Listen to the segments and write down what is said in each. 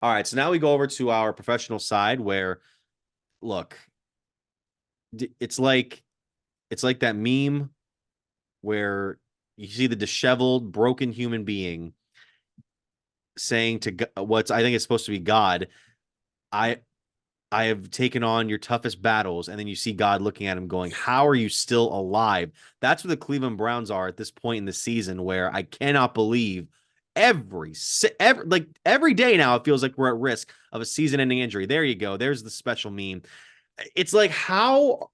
All right, so now we go over to our professional side where, look, it's like that meme where you see the disheveled, broken human being saying to what's I think it's supposed to be God, I I have taken on your toughest battles, and then you see God looking at him going, "How are you still alive?" That's what the Cleveland Browns are at this point in the season, where I cannot believe every day now it feels like we're at risk of a season-ending injury. There you go. There's the special meme. It's like how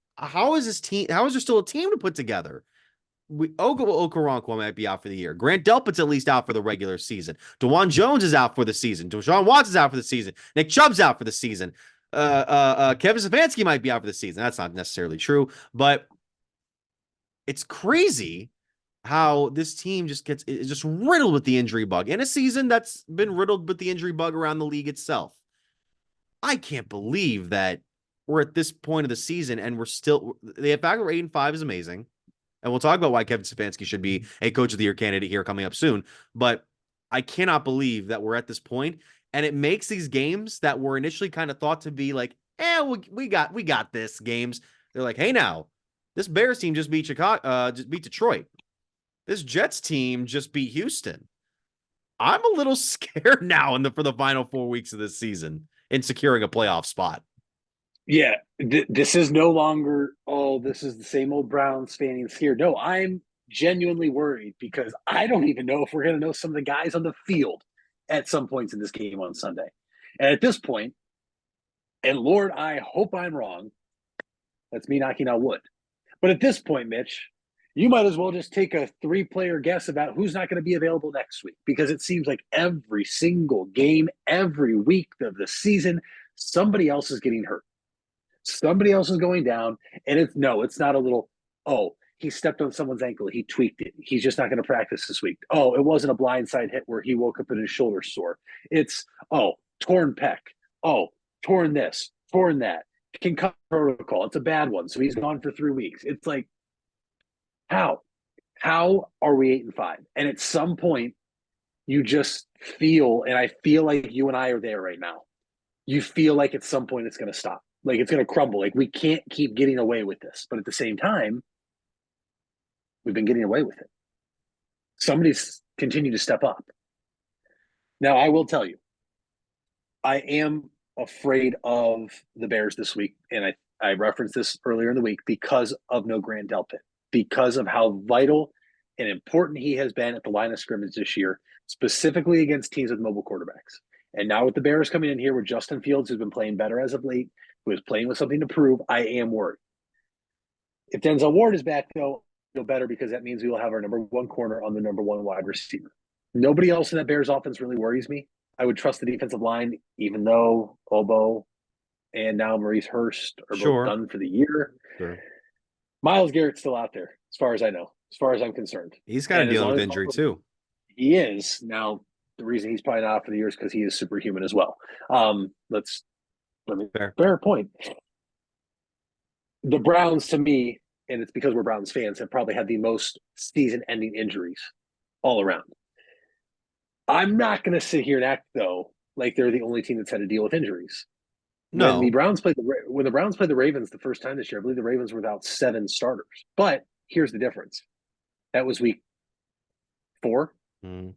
is this team? How is there still a team to put together? Ogo Okoronkwo might be out for the year. Grant Delpit's at least out for the regular season. DeJuan Jones is out for the season. Deshaun Watts is out for the season. Nick Chubb's out for the season. Kevin Stefanski might be out for the season. That's not necessarily true, but it's crazy how this team is just riddled with the injury bug in a season that's been riddled with the injury bug around the league itself. I can't believe that we're at this point of the season and we're still the fact we're 8-5 is amazing. And we'll talk about why Kevin Stefanski should be a coach of the year candidate here coming up soon. But I cannot believe that we're at this point. And it makes these games that were initially kind of thought to be like, we got this games. They're like, hey, now this Bears team just beat Chicago, just beat Detroit. This Jets team just beat Houston. I'm a little scared now for the final 4 weeks of this season in securing a playoff spot. Yeah, this is no longer, oh, this is the same old Browns fan scared. No, I'm genuinely worried because I don't even know if we're going to know some of the guys on the field at some points in this game on Sunday. And at this point, and Lord, I hope I'm wrong. That's me knocking on wood. But at this point, Mitch, you might as well just take a 3-player guess about who's not going to be available next week because it seems like every single game, every week of the season, somebody else is getting hurt. Somebody else is going down, and it's not a little, oh, he stepped on someone's ankle, he tweaked it. He's just not going to practice this week. Oh, it wasn't a blindside hit where he woke up and his shoulder sore. It's, oh, torn pec. Oh, torn this, torn that. Concussion protocol. It's a bad one. So he's gone for 3 weeks. It's like, how? How are we 8-5? And at some point, you just feel, and I feel like you and I are there right now. You feel like at some point it's going to stop. Like it's going to crumble. Like we can't keep getting away with this. But at the same time, we've been getting away with it. Somebody's continued to step up. Now, I will tell you, I am afraid of the Bears this week. And I referenced this earlier in the week because of no Grant Delpit, because of how vital and important he has been at the line of scrimmage this year, specifically against teams with mobile quarterbacks. And now with the Bears coming in here with Justin Fields, who's been playing better as of late, who is playing with something to prove, I am worried. If Denzel Ward is back, though, feel better because that means we will have our number one corner on the number one wide receiver. Nobody else in that Bears offense really worries me. I would trust the defensive line, even though Obo and now Maurice Hurst are both Sure. done for the year. Sure. Myles Garrett's still out there, as far as I know, as far as I'm concerned. He's kind of And as dealing long with as injury too. he is now, the reason he's probably not out for the year is because he is superhuman as well. Let me Fair. fair point. The Browns, to me, and it's because we're Browns fans, have probably had the most season-ending injuries all around. I'm not going to sit here and act though like they're the only team that's had to deal with injuries. No. When the Browns played the Ravens the first time this year, I believe the Ravens were without 7 starters. But here's the difference: that was week 4. Mm.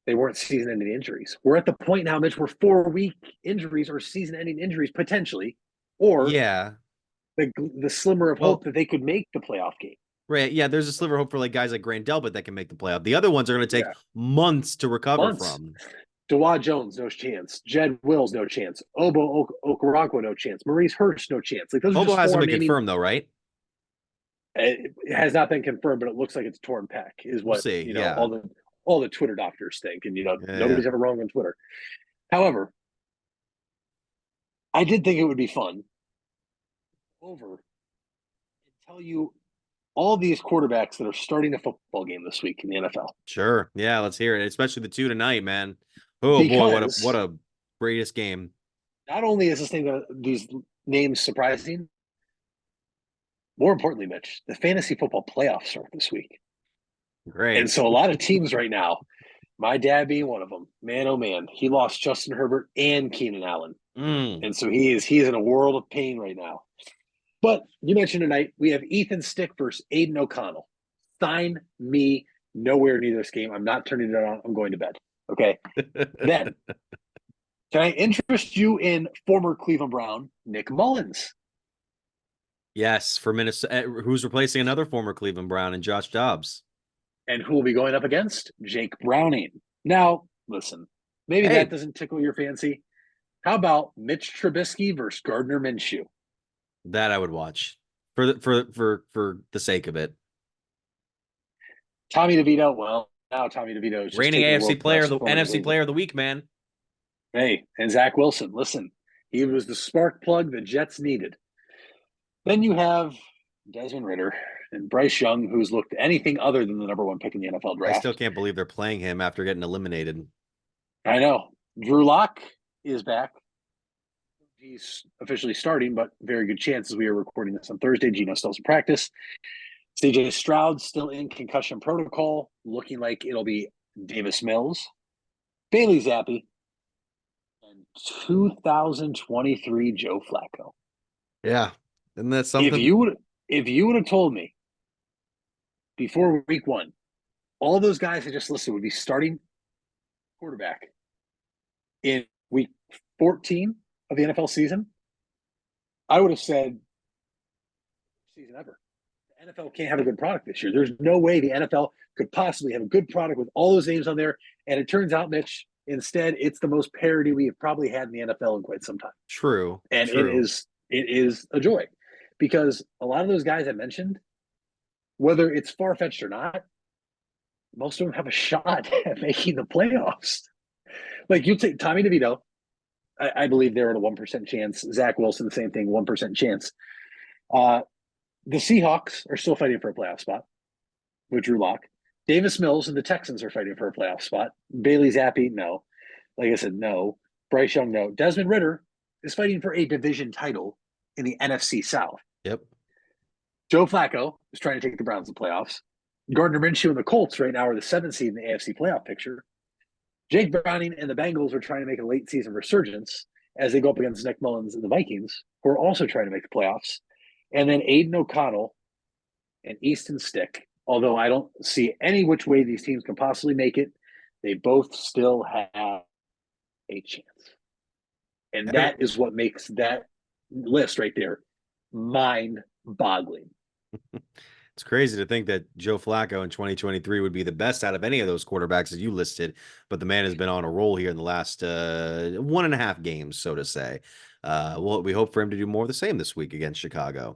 They weren't season-ending injuries. We're at the point now, Mitch, where 4-week injuries or season-ending injuries potentially, or Yeah. the slimmer of hope Well, that they could make the playoff game. right. Yeah, there's a sliver of hope for like guys like Grant Delpit that can make the playoff. The other ones are going to take Yeah, months to recover months. from. DeWad Jones, no chance. Jed Wills, no chance. Obo Okoronkwo, no chance. Maurice Hurst, no chance. Like those are Obo just hasn't 4 been naming. confirmed though, right? It has not been confirmed, but it looks like it's torn pec, is We'll what see. Yeah. all the Twitter doctors think, and Yeah. nobody's ever wrong on Twitter. However, I did think it would be fun over and tell you all these quarterbacks that are starting a football game this week in the NFL. Sure. Yeah. Let's hear it. Especially the two tonight, man. Oh boy, what Because a greatest game. not only is these names surprising, more importantly, Mitch, the fantasy football playoffs start this week. Great. And so a lot of teams right now, My dad being one of them. Man, oh man, he lost Justin Herbert and Keenan Allen, Mm. and so he is in a world of pain right now. But you mentioned tonight we have Ethan Stick versus Aiden O'Connell. Sign me nowhere near this game. I'm not turning it on. I'm going to bed. Okay. Then can I interest you in former Cleveland Brown Nick Mullins? Yes, for Minnesota, who's replacing another former Cleveland Brown and Josh Dobbs. And who will be going up against? Jake Browning. Now, listen, maybe that Hey, doesn't tickle your fancy. How about Mitch Trubisky versus Gardner Minshew? that I would watch for the sake of it. Tommy DeVito, well, now Tommy DeVito is just Reigning taking the AFC world player, playoffs the corner NFC completely. player of the week, man. Hey, and Zach Wilson, listen, he was the spark plug the Jets needed. Then you have Desmond Ritter and Bryce Young, who's looked anything other than the number one pick in the NFL I still draft. can't believe they're playing him after getting eliminated. I know. Drew Lock is back. He's officially starting, but very good chances. We are recording this on Thursday. Geno still's in practice. CJ Stroud still in concussion protocol, looking like it'll be Davis Mills, Bailey Zappi, and 2023 Joe Flacco. Yeah, and that's If something. you would have told me before week one, all those guys I just listed would be starting quarterback in week 14 of the NFL season, I would have said season ever. The NFL can't have a good product this year. There's no way the NFL could possibly have a good product with all those names on there. And it turns out, Mitch, instead, it's the most parity we have probably had in the NFL in quite some time. True, And true. it is a joy because a lot of those guys I mentioned, whether it's far fetched or not, most of them have a shot at making the playoffs. Like you take Tommy DeVito, I believe they're at a 1% chance. Zach Wilson, the same thing, 1% chance. The Seahawks are still fighting for a playoff spot with Drew Lock. Davis Mills and the Texans are fighting for a playoff spot. Bailey Zappi, no. Like I said, no. Bryce Young, no. Desmond Ritter is fighting for a division title in the NFC South. Yep. Joe Flacco is trying to take the Browns to the playoffs. Gardner Minshew and the Colts right now are the 7th seed in the AFC playoff picture. Jake Browning and the Bengals are trying to make a late season resurgence as they go up against Nick Mullins and the Vikings, who are also trying to make the playoffs. And then Aiden O'Connell and Easton Stick, although I don't see any which way these teams can possibly make it, they both still have a chance. And Every, that is what makes that list right there mind boggling. it's crazy to think that Joe Flacco in 2023 would be the best out of any of those quarterbacks that you listed, but the man has been on a roll here in the last 1.5 games, so to say. Well, we hope for him to do more of the same this week against Chicago.